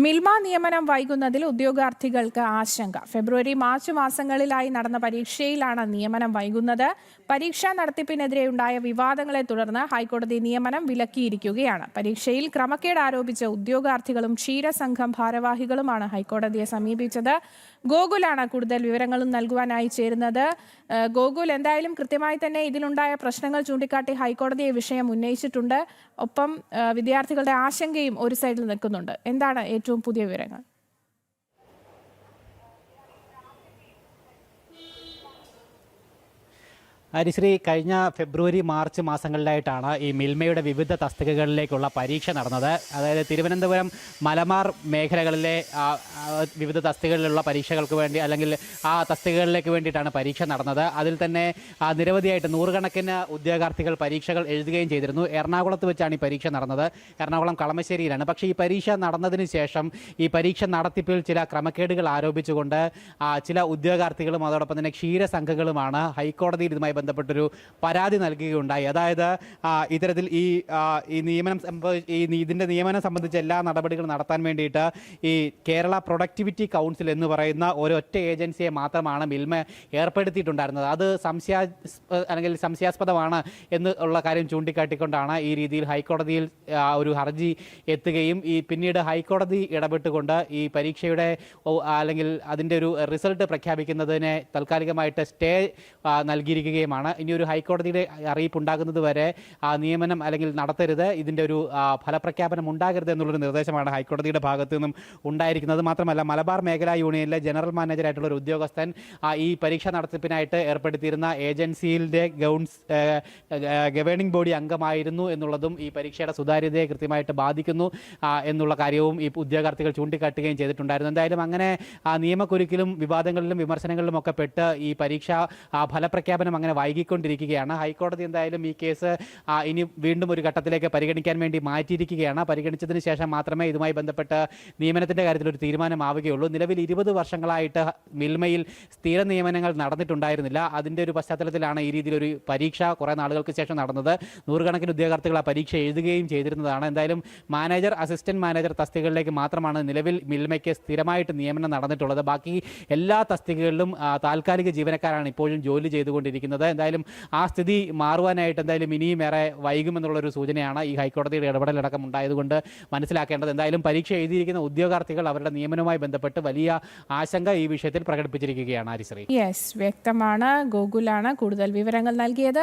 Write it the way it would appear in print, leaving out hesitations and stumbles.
മിൽമ നിയമനം വൈകുന്നതിൽ ഉദ്യോഗാർത്ഥികൾക്ക് ആശങ്ക. ഫെബ്രുവരി മാർച്ച് മാസങ്ങളിലായി നടന്ന പരീക്ഷയിലാണ് നിയമനം വൈകുന്നത്. പരീക്ഷാ നടത്തിപ്പിനെതിരെയുണ്ടായ വിവാദങ്ങളെ തുടർന്ന് ഹൈക്കോടതി നിയമനം വിലക്കിയിരിക്കുകയാണ്. പരീക്ഷയിൽ ക്രമക്കേട് ആരോപിച്ച ഉദ്യോഗാർത്ഥികളും ക്ഷീരസംഘം ഭാരവാഹികളുമാണ് ഹൈക്കോടതിയെ സമീപിച്ചത്. ഗോകുലാണ് കൂടുതൽ വിവരങ്ങളും നൽകുവാനായി ചേരുന്നത്. ഗോകുൽ, എന്തായാലും കൃത്യമായി തന്നെ ഇതിലുണ്ടായ പ്രശ്നങ്ങൾ ചൂണ്ടിക്കാട്ടി ഹൈക്കോടതിയെ വിഷയം ഉന്നയിച്ചിട്ടുണ്ട്. ഒപ്പം വിദ്യാർത്ഥികളുടെ ആശങ്കയും ഒരു സൈഡിൽ നിൽക്കുന്നുണ്ട്. എന്താണ് ഏറ്റവും പുതിയ വിവരങ്ങൾ? ഹരിശ്രീ, കഴിഞ്ഞ ഫെബ്രുവരി മാർച്ച് മാസങ്ങളിലായിട്ടാണ് ഈ മിൽമയുടെ വിവിധ തസ്തികകളിലേക്കുള്ള പരീക്ഷ നടന്നത്. അതായത് തിരുവനന്തപുരം മലബാർ മേഖലകളിലെ വിവിധ തസ്തികകളിലുള്ള പരീക്ഷകൾക്ക് വേണ്ടി, അല്ലെങ്കിൽ ആ തസ്തികകളിലേക്ക് വേണ്ടിയിട്ടാണ് പരീക്ഷ നടന്നത്. അതിൽ തന്നെ നിരവധിയായിട്ട് നൂറുകണക്കിന് ഉദ്യോഗാർത്ഥികൾ പരീക്ഷകൾ എഴുതുകയും ചെയ്തിരുന്നു. എറണാകുളത്ത് വെച്ചാണ് ഈ പരീക്ഷ നടന്നത്. എറണാകുളം കളമശ്ശേരിയിലാണ്. പക്ഷേ ഈ പരീക്ഷ നടന്നതിന് ശേഷം ഈ പരീക്ഷ നടത്തിപ്പിൽ ചില ക്രമക്കേടുകൾ ആരോപിച്ചുകൊണ്ട് ചില ഉദ്യോഗാർത്ഥികളും അതോടൊപ്പം തന്നെ ക്ഷീരസംഘങ്ങളുമാണ് ഹൈക്കോടതിയിൽ ഇതുമായി ബന്ധപ്പെട്ടൊരു പരാതി നൽകുകയുണ്ടായി. അതായത് ഇത്തരത്തിൽ ഇതിൻ്റെ നിയമനം സംബന്ധിച്ച എല്ലാ നടപടികളും നടത്താൻ വേണ്ടിയിട്ട് ഈ കേരള പ്രൊഡക്ടിവിറ്റി കൗൺസിൽ എന്ന് പറയുന്ന ഒരൊറ്റ ഏജൻസിയെ മാത്രമാണ് മിൽമ ഏർപ്പെടുത്തിയിട്ടുണ്ടായിരുന്നത്. അത് സംശയാസ്പദമാണ് എന്നുള്ള കാര്യം ചൂണ്ടിക്കാട്ടിക്കൊണ്ടാണ് ഈ രീതിയിൽ ഹൈക്കോടതിയിൽ ഒരു ഹർജി എത്തുകയും പിന്നീട് ഹൈക്കോടതി ഇടപെട്ടുകൊണ്ട് ഈ പരീക്ഷയുടെ അല്ലെങ്കിൽ അതിൻ്റെ ഒരു റിസൾട്ട് പ്രഖ്യാപിക്കുന്നതിനെ താൽക്കാലികമായിട്ട് സ്റ്റേ നൽകിയിരിക്കുകയും. ഇനി ഒരു ഹൈക്കോടതിയുടെ അറിയിപ്പുണ്ടാകുന്നത് വരെ നിയമനം അല്ലെങ്കിൽ നടത്തരുത്, ഇതിൻ്റെ ഒരു ഫലപ്രഖ്യാപനം ഉണ്ടാകരുത് എന്നുള്ളൊരു നിർദ്ദേശമാണ് ഹൈക്കോടതിയുടെ ഭാഗത്തു നിന്നും ഉണ്ടായിരിക്കുന്നത്. മാത്രമല്ല, മലബാർ മേഖലാ യൂണിയനിലെ ജനറൽ മാനേജറായിട്ടുള്ള ഒരു ഉദ്യോഗസ്ഥൻ ഈ പരീക്ഷ നടത്തിപ്പിനായിട്ട് ഏർപ്പെടുത്തിയിരുന്ന ഏജൻസിയുടെ ഗവേണിംഗ് ബോഡി അംഗമായിരുന്നു എന്നുള്ളതും ഈ പരീക്ഷയുടെ സുതാര്യതയെ കൃത്യമായിട്ട് ബാധിക്കുന്നു എന്നുള്ള കാര്യവും ഈ ഉദ്യോഗാർത്ഥികൾ ചൂണ്ടിക്കാട്ടുകയും ചെയ്തിട്ടുണ്ടായിരുന്നു. എന്തായാലും അങ്ങനെ നിയമക്കുരുക്കിലും വിവാദങ്ങളിലും വിമർശനങ്ങളിലും ഒക്കെ പെട്ട് ഈ പരീക്ഷ ഫലപ്രഖ്യാപനം അങ്ങനെ വൈകിക്കൊണ്ടിരിക്കുകയാണ്. ഹൈക്കോടതി എന്തായാലും ഈ കേസ് ഇനി വീണ്ടും ഒരു ഘട്ടത്തിലേക്ക് പരിഗണിക്കാൻ വേണ്ടി മാറ്റിയിരിക്കുകയാണ്. പരിഗണിച്ചതിന് ശേഷം മാത്രമേ ഇതുമായി ബന്ധപ്പെട്ട് നിയമനത്തിൻ്റെ കാര്യത്തിൽ ഒരു തീരുമാനമാവുകയുള്ളൂ. നിലവിൽ 20 വർഷങ്ങളായിട്ട് മിൽമയിൽ സ്ഥിര നിയമനങ്ങൾ നടന്നിട്ടുണ്ടായിരുന്നില്ല. അതിൻ്റെ ഒരു പശ്ചാത്തലത്തിലാണ് ഈ രീതിയിലൊരു പരീക്ഷ കുറേ നാളുകൾക്ക് ശേഷം നടന്നത്. നൂറുകണക്കിന് ഉദ്യോഗാർത്ഥികൾ ആ പരീക്ഷ എഴുതുകയും ചെയ്തിരുന്നതാണ്. എന്തായാലും മാനേജർ, അസിസ്റ്റന്റ് മാനേജർ തസ്തികകളിലേക്ക് മാത്രമാണ് നിലവിൽ മിൽമയ്ക്ക് സ്ഥിരമായിട്ട് നിയമനം നടന്നിട്ടുള്ളത്. ബാക്കി എല്ലാ തസ്തികകളിലും താൽക്കാലിക ജീവനക്കാരാണ് ഇപ്പോഴും ജോലി ചെയ്തുകൊണ്ടിരിക്കുന്നത്. എന്തായാലും ആ സ്ഥിതി മാറുവാനായിട്ട് എന്തായാലും ഇനിയും ഏറെ വൈകുമെന്നുള്ളൊരു സൂചനയാണ് ഈ ഹൈക്കോടതിയുടെ ഇടപെടലടക്കം ഉണ്ടായതുകൊണ്ട് മനസ്സിലാക്കേണ്ടത്. എന്തായാലും പരീക്ഷ എഴുതിയിരിക്കുന്ന ഉദ്യോഗാർത്ഥികൾ അവരുടെ നിയമനവുമായി ബന്ധപ്പെട്ട് വലിയ ആശങ്ക ഈ വിഷയത്തിൽ പ്രകടിപ്പിച്ചിരിക്കുകയാണ്. ഹരിശ്രീ, യെസ്, വ്യക്തമാണ്. ഗോകുലാണ് കൂടുതൽ വിവരങ്ങൾ നൽകിയത്.